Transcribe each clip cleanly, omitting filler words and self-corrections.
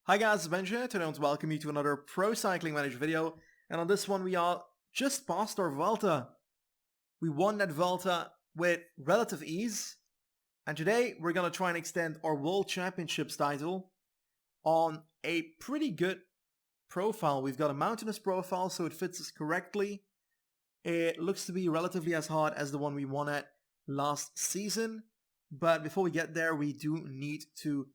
Hi guys, it's Ben here. Today I want to welcome you to another Pro Cycling Manager video, and on this one we are just past our Vuelta. We won that Vuelta with relative ease, and today we're going to try and extend our World Championships title on a pretty good profile. We've got a mountainous profile, so it fits us correctly. It looks to be relatively as hard as the one we won at last season, but before we get there we do need to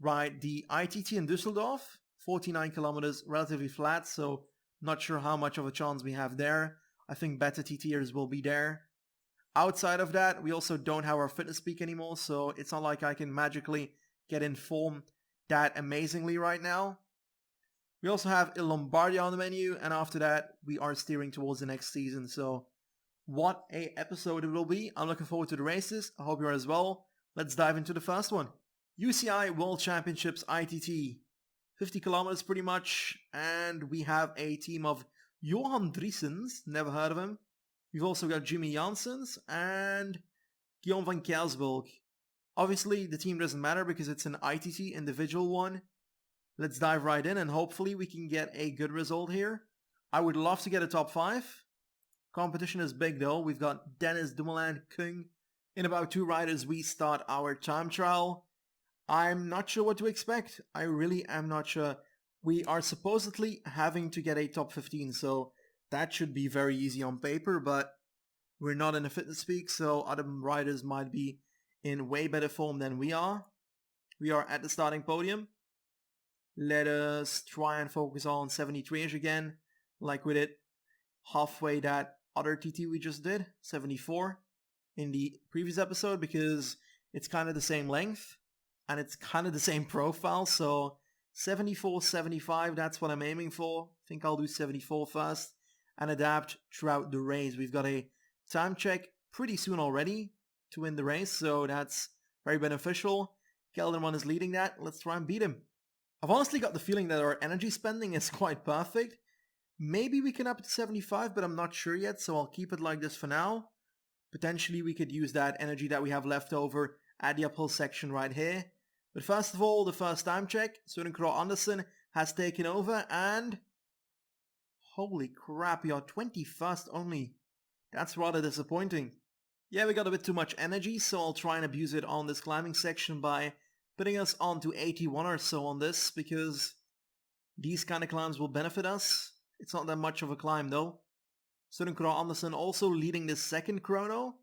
ride the ITT in Düsseldorf, 49 kilometers, relatively flat, so not sure how much of a chance we have there. I think better TTers will be there. Outside of that, we also don't have our fitness peak anymore, so it's not like I can magically get in form that amazingly right now. We also have a Lombardia on the menu, and after that, we are steering towards the next season, so what a episode it will be. I'm looking forward to the races. I hope you are as well. Let's dive into the first one. UCI World Championships ITT, 50 kilometers pretty much, and we have a team of Johan Driessens, never heard of him. We've also got Jimmy Janssens and Guillaume van Kersburg. Obviously the team doesn't matter because it's an ITT individual one. Let's dive right in and hopefully we can get a good result here. I would love to get a top 5. Competition is big though. We've got Dennis Dumoulin, Kung. In about 2 riders we start our time trial. I'm not sure what to expect. I really am not sure. We are supposedly having to get a top 15, so that should be very easy on paper, but we're not in a fitness peak, so other riders might be in way better form than we are. We are at the starting podium. Let us try and focus on 73ish again, like we did halfway that other TT we just did, 74 in the previous episode, because it's kind of the same length. And it's kind of the same profile, so 74, 75, that's what I'm aiming for. I think I'll do 74 first and adapt throughout the race. We've got a time check pretty soon already to win the race, so that's very beneficial. Kelderman is leading that. Let's try and beat him. I've honestly got the feeling that our energy spending is quite perfect. Maybe we can up it to 75, but I'm not sure yet, so I'll keep it like this for now. Potentially we could use that energy that we have left over at the uphill section right here. But first of all, the first time check, Søren Kragh Andersen has taken over and holy crap, we are 21st only. That's rather disappointing. Yeah, we got a bit too much energy, so I'll try and abuse it on this climbing section by putting us onto 81 or so on this, because these kind of climbs will benefit us. It's not that much of a climb though. Søren Kragh Andersen also leading the second chrono.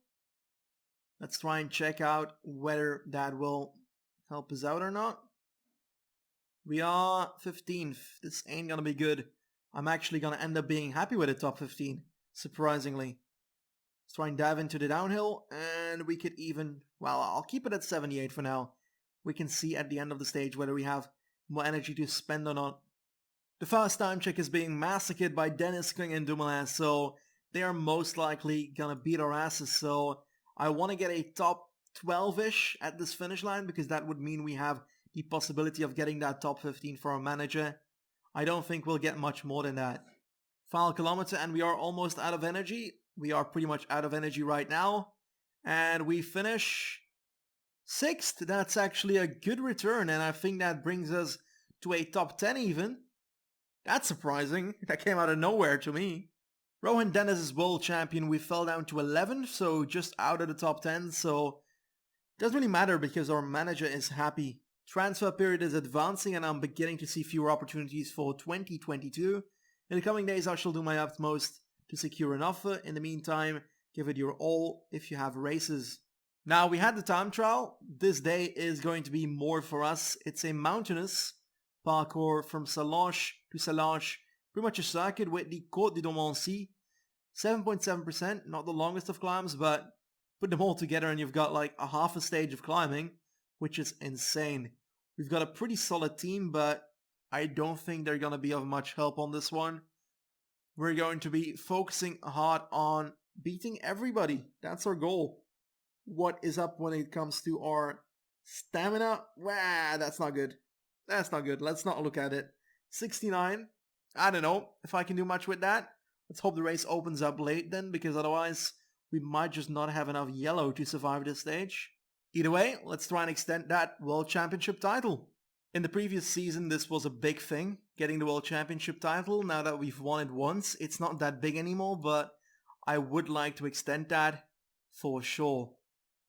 Let's try and check out whether that will help us out or not. We are 15th. This ain't gonna be good. I'm actually gonna end up being happy with a top 15, surprisingly. Let's try and dive into the downhill, and we could even, well, I'll keep it at 78 for now. We can see at the end of the stage whether we have more energy to spend or not. The first time check is being massacred by Dennis, Kung and Dumoulin, so they are most likely gonna beat our asses, so I want to get a top 12-ish at this finish line, because that would mean we have the possibility of getting that top 15 for our manager. I don't think we'll get much more than that. Final kilometer and we are almost out of energy. We are pretty much out of energy right now. And we finish 6th. That's actually a good return, and I think that brings us to a top 10 even. That's surprising. That came out of nowhere to me. Rohan Dennis is world champion. We fell down to 11th, so just out of the top 10, so doesn't really matter because our manager is happy. Transfer period is advancing and I'm beginning to see fewer opportunities for 2022. In the coming days I shall do my utmost to secure an offer. In the meantime, give it your all if you have races. Now we had the time trial. This day is going to be more for us. It's a mountainous parkour from Sallanches to Sallanches. Pretty much a circuit with the Côte de Domancy. 7.7%, not the longest of climbs, but put them all together and you've got like a half a stage of climbing, which is insane. We've got a pretty solid team, but I don't think they're going to be of much help on this one. We're going to be focusing hard on beating everybody. That's our goal. What is up when it comes to our stamina? Wow, that's not good. That's not good. Let's not look at it. 69. I don't know if I can do much with that. Let's hope the race opens up late then, because otherwise we might just not have enough yellow to survive this stage. Either way, let's try and extend that World Championship title. In the previous season, this was a big thing, getting the World Championship title. Now that we've won it once, it's not that big anymore, but I would like to extend that for sure.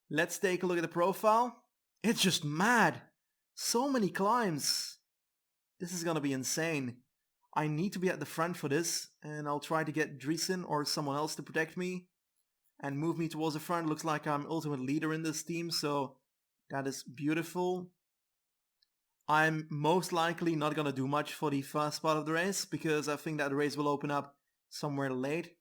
Let's take a look at the profile. It's just mad. So many climbs. This is gonna be insane. I need to be at the front for this, and I'll try to get Driesen or someone else to protect me and move me towards the front. Looks like I'm ultimate leader in this team, so that is beautiful. I'm most likely not gonna do much for the first part of the race because I think that the race will open up somewhere late.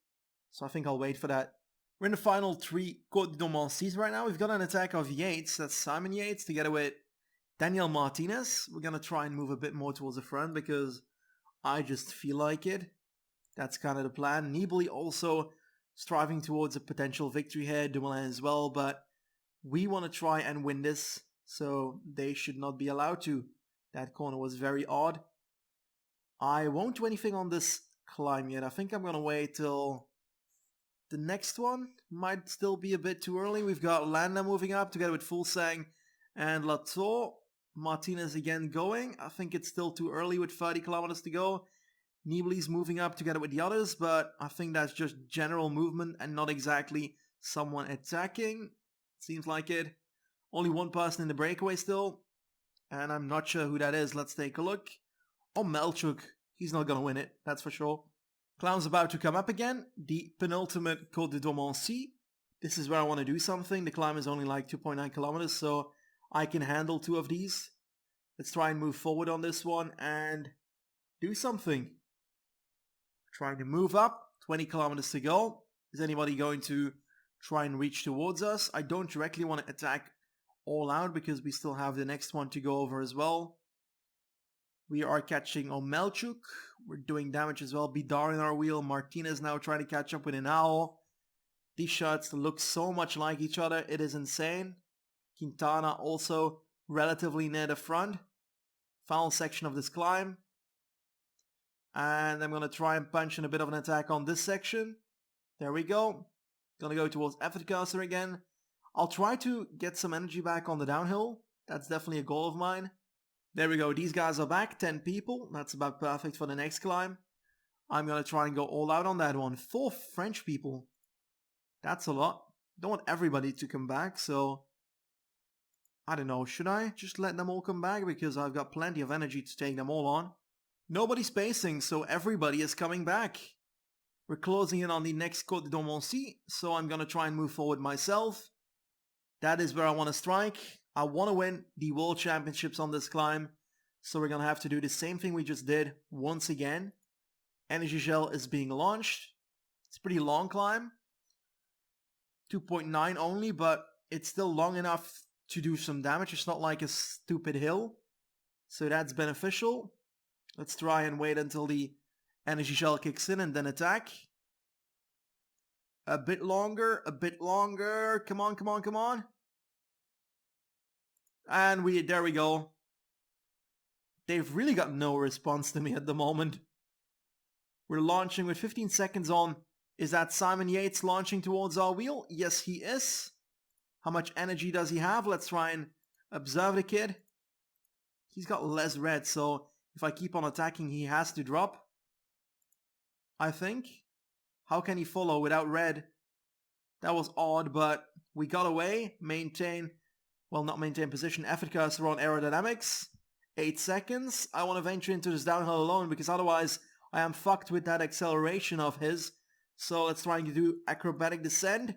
So I think I'll wait for that. We're in the final 3 Côte d'Ormancy right now. We've got an attack of Yates, that's Simon Yates, together with Daniel Martinez. We're gonna try and move a bit more towards the front because I just feel like it. That's kind of the plan. Nibali also striving towards a potential victory here, Dumoulin as well, but we want to try and win this, so they should not be allowed to. That corner was very odd. I won't do anything on this climb yet. I think I'm gonna wait till the next one. Might still be a bit too early. We've got Landa moving up together with Fulsang and Latour. Martinez again going. I think it's still too early with 30 kilometers to go. Nibali's moving up together with the others, but I think that's just general movement and not exactly someone attacking. Seems like it. Only one person in the breakaway still, and I'm not sure who that is. Let's take a look. Oh, Melchuk. He's not gonna win it, that's for sure. Clown's about to come up again. The penultimate Côte d'Ormancy. This is where I want to do something. The climb is only like 2.9 kilometers, so I can handle 2 of these. Let's try and move forward on this one and do something. Trying to move up. 20 kilometers to go. Is anybody going to try and reach towards us? I don't directly want to attack all out because we still have the next one to go over as well. We are catching Omelchuk. We're doing damage as well. Bidar in our wheel. Martinez now trying to catch up with Inao. These shots look so much like each other. It is insane. Quintana also relatively near the front. Final section of this climb. And I'm going to try and punch in a bit of an attack on this section. There we go. Going to go towards effort cursor again. I'll try to get some energy back on the downhill. That's definitely a goal of mine. There we go. These guys are back. 10 people. That's about perfect for the next climb. I'm going to try and go all out on that one. 4 French people. That's a lot. Don't want everybody to come back, so I don't know. Should I just let them all come back? Because I've got plenty of energy to take them all on. Nobody's pacing, so everybody is coming back. We're closing in on the next Côte d'Ormancy, so I'm going to try and move forward myself. That is where I want to strike. I want to win the World Championships on this climb, so we're going to have to do the same thing we just did once again. Energy Gel is being launched. It's a pretty long climb. 2.9 only, but it's still long enough to do some damage. It's not like a stupid hill, so that's beneficial. Let's try and wait until the energy shell kicks in and then attack. A bit longer, a bit longer. Come on, come on, come on. And there we go. They've really got no response to me at the moment. We're launching with 15 seconds on. Is that Simon Yates launching towards our wheel? Yes, he is. How much energy does he have? Let's try and observe the kid. He's got less red, so if I keep on attacking, he has to drop. I think. How can he follow without red? That was odd, but we got away. Maintain, well, not maintain position. Effort cursor on aerodynamics. 8 seconds. I want to venture into this downhill alone because otherwise I am fucked with that acceleration of his. So let's try and do acrobatic descent.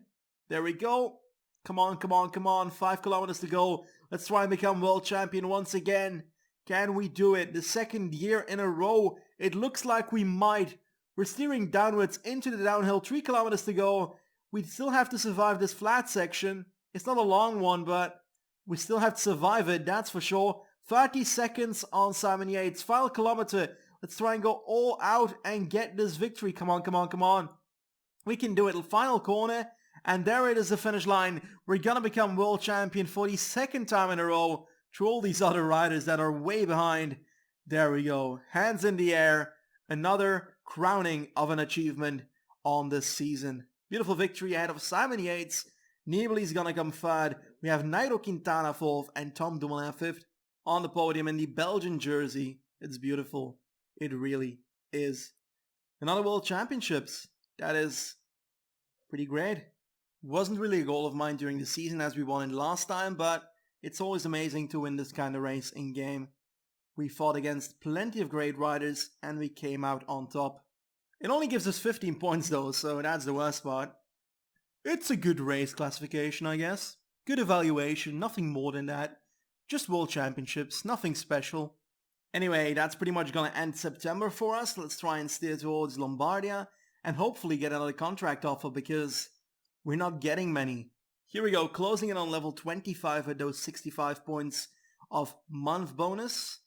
There we go. Come on, come on, come on. 5 kilometers to go. Let's try and become world champion once again. Can we do it? The second year in a row. It looks like we might. We're steering downwards into the downhill. 3 kilometers to go. We still have to survive this flat section. It's not a long one, but we still have to survive it, that's for sure. 30 seconds on Simon Yates. Final kilometer. Let's try and go all out and get this victory. Come on, come on, come on. We can do it. Final corner. And there it is, the finish line. We're going to become world champion for the second time in a row through all these other riders that are way behind. There we go. Hands in the air. Another crowning of an achievement on this season. Beautiful victory ahead of Simon Yates. Nibali's going to come third. We have Nairo Quintana fourth and Tom Dumoulin fifth. on the podium in the Belgian jersey. It's beautiful. It really is. Another World Championships. That is pretty great. Wasn't really a goal of mine during the season as we won it last time, but it's always amazing to win this kind of race in game. We fought against plenty of great riders and we came out on top. It only gives us 15 points though, so that's the worst part. It's a good race classification, I guess. Good evaluation, nothing more than that. Just World Championships, nothing special. Anyway, that's pretty much gonna end September for us. Let's try and steer towards Lombardia and hopefully get another contract offer because we're not getting many. Here we go, closing in on level 25 at those 65 points of month bonus.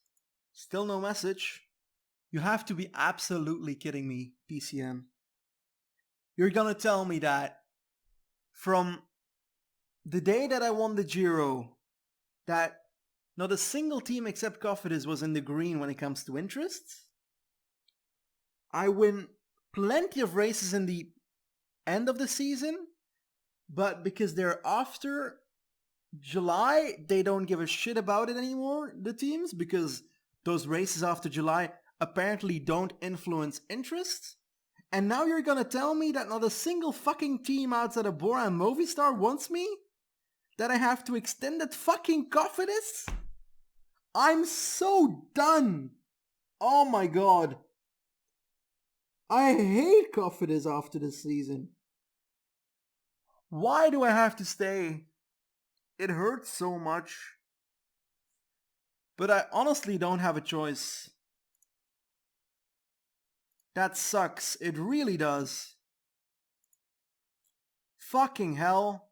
Still no message. You have to be absolutely kidding me, PCM. You're gonna tell me that from the day that I won the Giro, that not a single team except Cofidis was in the green when it comes to interest? I win plenty of races in the end of the season, but because they're after July, they don't give a shit about it anymore, the teams, because those races after July apparently don't influence interest. And now you're gonna tell me that not a single fucking team outside of Bora and Movistar wants me? That I have to extend that fucking Cofidis? I'm so done! Oh my god. I hate Cofidis after this season. Why do I have to stay? It hurts so much. But I honestly don't have a choice. That sucks. It really does. Fucking hell.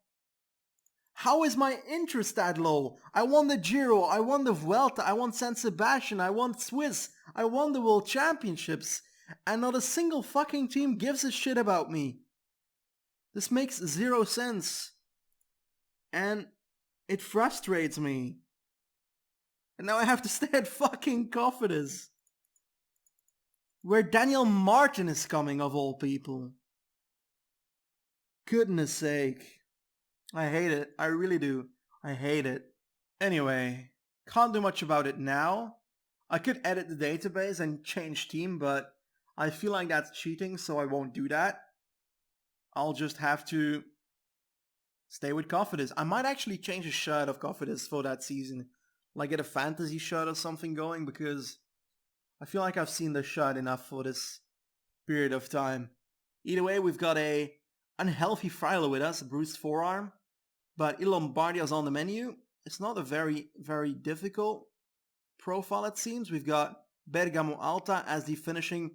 How is my interest that low? I won the Giro, I won the Vuelta, I won San Sebastian, I won Swiss, I won the World Championships, and not a single fucking team gives a shit about me. This makes zero sense. And it frustrates me. And now I have to stay at fucking Cofidis, where Daniel Martin is coming, of all people. Goodness sake. I hate it. I really do. I hate it. Anyway, can't do much about it now. I could edit the database and change team, but I feel like that's cheating, so I won't do that. I'll just have to stay with Cofidis. I might actually change a shirt of Cofidis for that season. Like get a fantasy shirt or something going, because I feel like I've seen the shirt enough for this period of time. Either way, we've got a unhealthy Frilo with us, a bruised forearm. But Lombardia is on the menu. It's not a very, very difficult profile, it seems. We've got Bergamo Alta as the finishing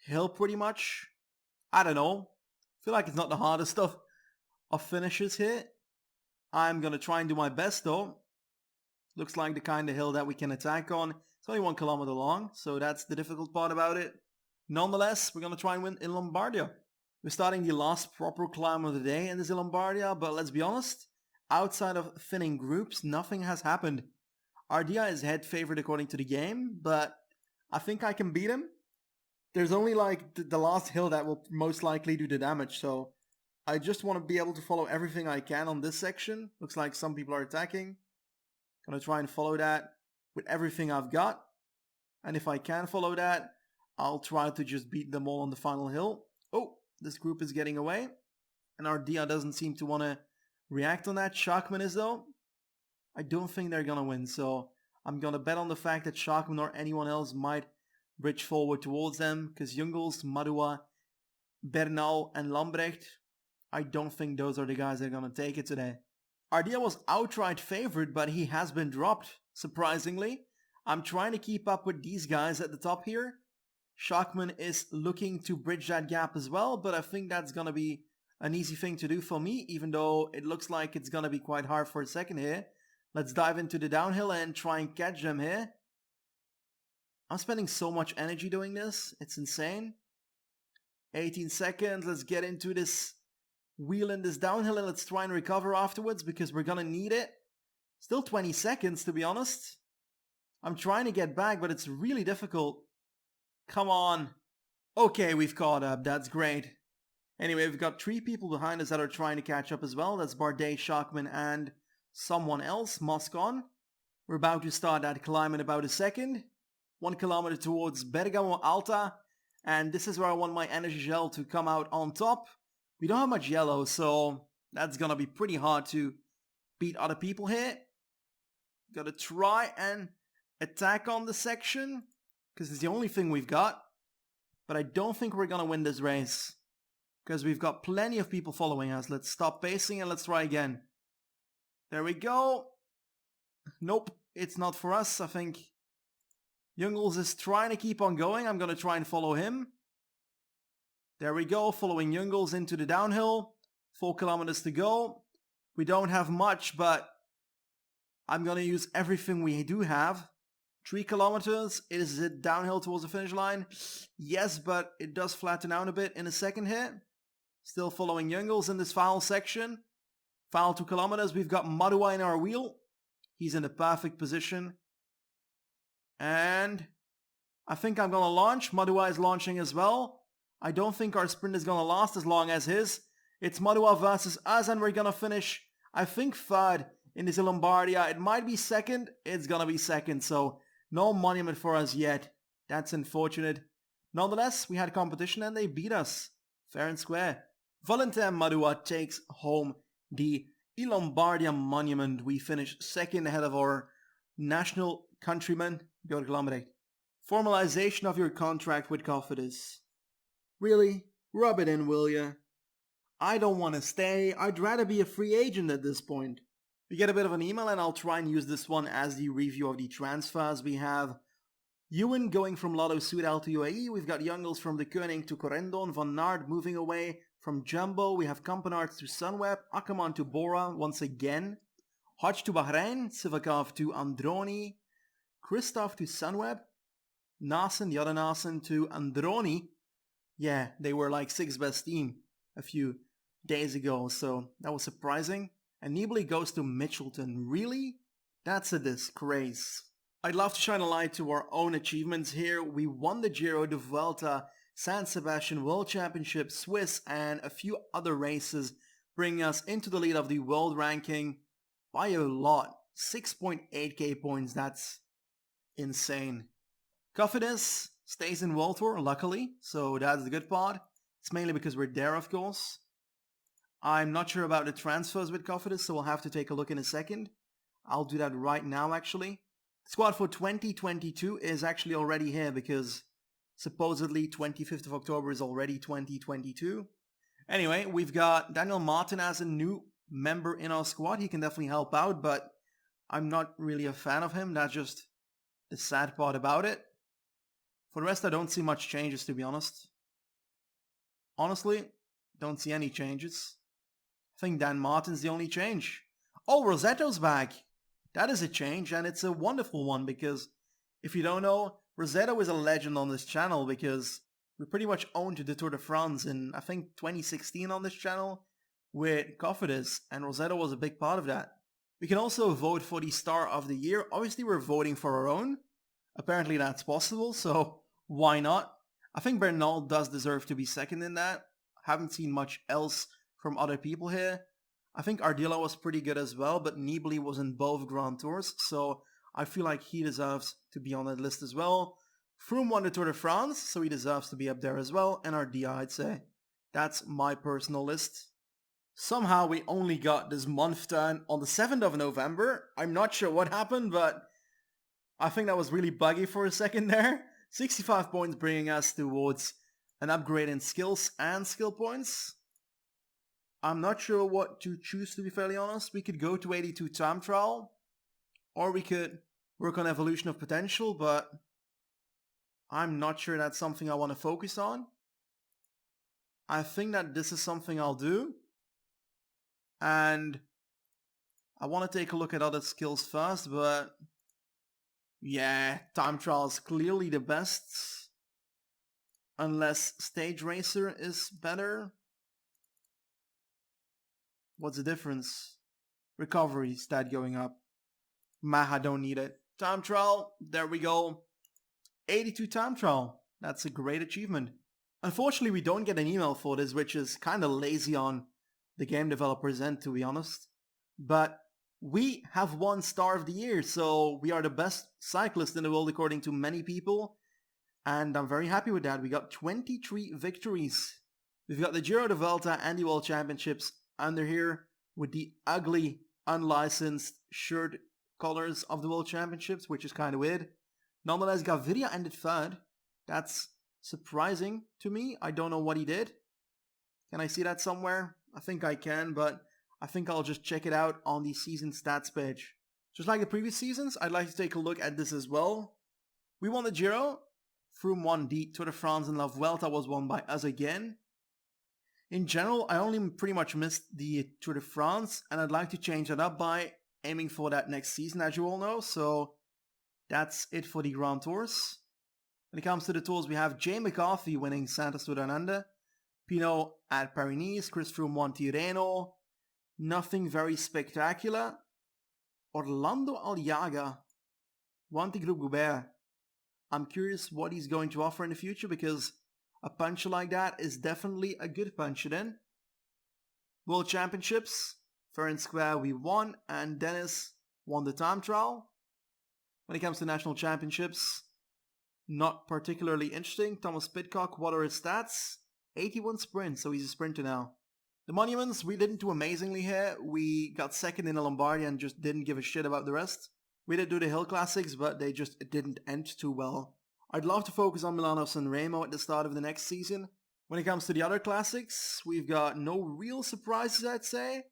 hill, pretty much. I don't know. I feel like it's not the hardest of finishes here. I'm going to try and do my best, though. Looks like the kind of hill that we can attack on. It's only 1 kilometer long, so that's the difficult part about it. Nonetheless, we're going to try and win in Lombardia. We're starting the last proper climb of the day in this Lombardia, but let's be honest, outside of thinning groups, nothing has happened. Ardea is head favorite according to the game, but I think I can beat him. There's only like the last hill that will most likely do the damage, so I just want to be able to follow everything I can on this section. Looks like some people are attacking. Gonna try and follow that with everything I've got. And if I can follow that, I'll try to just beat them all on the final hill. Oh, this group is getting away. And Ardea doesn't seem to want to react on that. Schachman is though. I don't think they're gonna win, so I'm gonna bet on the fact that Schachman or anyone else might bridge forward towards them, because Jungels, Madua, Bernal and Lambrecht, I don't think those are the guys that are gonna take it today. Ardea was outright favorite, but he has been dropped, surprisingly. I'm trying to keep up with these guys at the top here. Schachman is looking to bridge that gap as well, but I think that's gonna be an easy thing to do for me, even though it looks like it's gonna be quite hard for a second here. Let's dive into the downhill and try and catch them here. I'm spending so much energy doing this, it's insane. 18 seconds, let's get into this wheel in this downhill and let's try and recover afterwards because we're gonna need it. Still 20 seconds to be honest. I'm trying to get back, but it's really difficult. Come on. Okay, we've caught up, that's great. Anyway, we've got 3 people behind us that are trying to catch up as well. That's Bardet, Schachman, and someone else, Moscon. We're about to start that climb in about a second. 1 kilometer towards Bergamo Alta. And this is where I want my energy gel to come out on top. We don't have much yellow, so that's gonna be pretty hard to beat other people here. Gotta try and attack on the section, because it's the only thing we've got. But I don't think we're gonna win this race, because we've got plenty of people following us. Let's stop pacing and let's try again. There we go. Nope, it's not for us. I think Jungels is trying to keep on going. I'm gonna try and follow him. There we go, following Jungels into the downhill. 4 kilometers to go. We don't have much, but I'm gonna use everything we do have. 3 kilometers. Is it downhill towards the finish line? Yes, but it does flatten out a bit in a second here. Still following Jungels in this final section. Final 2 kilometers. We've got Madua in our wheel. He's in the perfect position. And I think I'm gonna launch. Madua is launching as well. I don't think our sprint is gonna last as long as his. It's Madua versus us, and we're gonna finish, I think, third in this Lombardia. It might be second. It's gonna be second, so no monument for us yet. That's unfortunate. Nonetheless, we had competition and they beat us. Fair and square. Valentin Madua takes home the Lombardia monument. We finished second ahead of our national countryman, Björk Lambrecht. Formalization of your contract with Cofidis. Really? Rub it in, will ya? I don't want to stay. I'd rather be a free agent at this point. We get a bit of an email, and I'll try and use this one as the review of the transfers. We have Ewan going from Lotto Soudal to UAE. We've got Jungels from De Koning to Corendon. Van Aert moving away from Jumbo. We have Kampenaerts to Sunweb. Ackerman to Bora once again. Hodge to Bahrain. Sivakov to Androni. Christoph to Sunweb. Nasen, the other Nasen, to Androni. Yeah, they were like 6th best team a few days ago, so that was surprising. And Nibali goes to Mitchelton. Really? That's a disgrace. I'd love to shine a light to our own achievements here. We won the Giro, the Vuelta, San Sebastian World Championship, Swiss, and a few other races, bringing us into the lead of the world ranking by a lot. 6.8k points, that's insane. Cofidis stays in World Tour, luckily, so that's the good part. It's mainly because we're there, of course. I'm not sure about the transfers with Cofidis, so we'll have to take a look in a second. I'll do that right now, actually. Squad for 2022 is actually already here because supposedly 25th of October is already 2022. Anyway, we've got Daniel Martin as a new member in our squad. He can definitely help out, but I'm not really a fan of him. That's just the sad part about it. For the rest, I don't see much changes, to be honest. Honestly, don't see any changes. I think Dan Martin's the only change. Oh, Rosetto's back. That is a change, and it's a wonderful one, because if you don't know, Rosetto is a legend on this channel, because we pretty much owned the Tour de France in, I think, 2016 on this channel with Cofidis, and Rosetto was a big part of that. We can also vote for the Star of the Year. Obviously, we're voting for our own. Apparently that's possible, so why not? I think Bernal does deserve to be second in that. Haven't seen much else from other people here. I think Ardila was pretty good as well, but Nibali was in both Grand Tours, so I feel like he deserves to be on that list as well. Froome won the Tour de France, so he deserves to be up there as well, and Ardila, I'd say. That's my personal list. Somehow we only got this month done on the 7th of November. I'm not sure what happened, but I think that was really buggy for a second there. 65 points bringing us towards an upgrade in skills and skill points. I'm not sure what to choose, to be fairly honest. We could go to 82 time trial, or we could work on evolution of potential, but I'm not sure that's something I want to focus on. I think that this is something I'll do, and I want to take a look at other skills first, but yeah, time trial is clearly the best, unless stage racer is better. What's the difference? Recovery stat going up. Maha, don't need it. Time trial, there we go. 82 time trial. That's a great achievement. Unfortunately, we don't get an email for this, which is kind of lazy on the game developer's end, to be honest. But we have won Star of the Year, so we are the best cyclist in the world according to many people, and I'm very happy with that. We got 23 victories. We've got the Giro, the Vuelta, and the World Championships under here with the ugly, unlicensed shirt colors of the World Championships, which is kind of weird. Nonetheless, Gaviria ended third. That's surprising to me. I don't know what he did. Can I see that somewhere? I think I can, but I think I'll just check it out on the season stats page. Just like the previous seasons, I'd like to take a look at this as well. We won the Giro. Froome won the Tour de France, and La Vuelta was won by us again. In general, I only pretty much missed the Tour de France, and I'd like to change that up by aiming for that next season, as you all know. So that's it for the Grand Tours. When it comes to the Tours, we have Jay McCarthy winning Santos Tour Pinot at Paris-Nice, Chris Froome won Tirreno. Nothing very spectacular. Orlando Aliaga won the Groupe Goubert. I'm curious what he's going to offer in the future, because a puncher like that is definitely a good puncher then. World Championships, fair and square, we won, and Dennis won the time trial. When it comes to National Championships, not particularly interesting. Thomas Pidcock, what are his stats? 81 sprint, so he's a sprinter now. The monuments, we didn't do amazingly here. We got second in the Lombardia and just didn't give a shit about the rest. We did do the Hill Classics, but they just didn't end too well. I'd love to focus on Milano-San Remo at the start of the next season. When it comes to the other classics, we've got no real surprises, I'd say.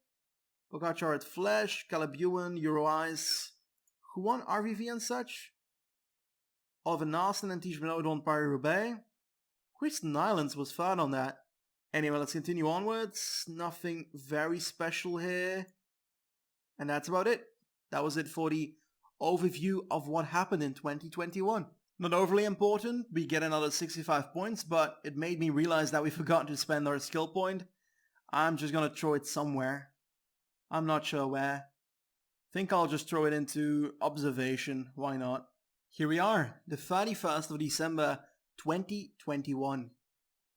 Pogacar at Flesh, Caleb Ewan, Euro Ice. Who won RVV and such? Oliver Naston and Tish Benoit won Paris-Roubaix. Kristen Islands was third on that. Anyway, let's continue onwards. Nothing very special here. And that's about it. That was it for the overview of what happened in 2021. Not overly important, we get another 65 points, but it made me realize that we forgot to spend our skill point. I'm just gonna throw it somewhere. I'm not sure where. Think I'll just throw it into observation, why not? Here we are, the 31st of December 2021.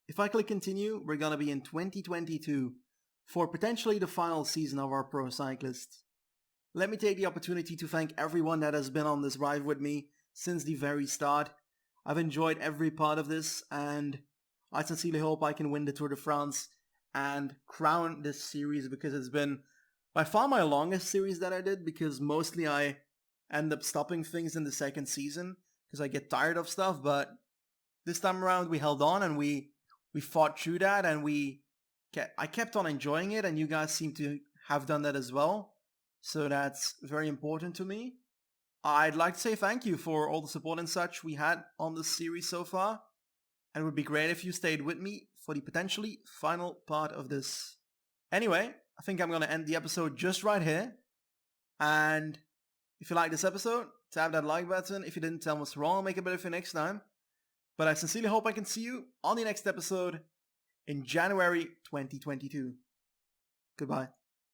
If I click continue, we're gonna be in 2022 for potentially the final season of our Pro Cyclist. Let me take the opportunity to thank everyone that has been on this ride with me since the very start. I've enjoyed every part of this, and I sincerely hope I can win the Tour de France and crown this series, because it's been by far my longest series that I did, because mostly I end up stopping things in the second season because I get tired of stuff. But this time around we held on and we fought through that, and I kept on enjoying it, and you guys seem to have done that as well. So that's very important to me. I'd like to say thank you for all the support and such we had on this series so far. And it would be great if you stayed with me for the potentially final part of this. Anyway, I think I'm going to end the episode just right here. And if you like this episode, tap that like button. If you didn't, tell me what's wrong, I'll make it better for you next time. But I sincerely hope I can see you on the next episode in January 2022. Goodbye.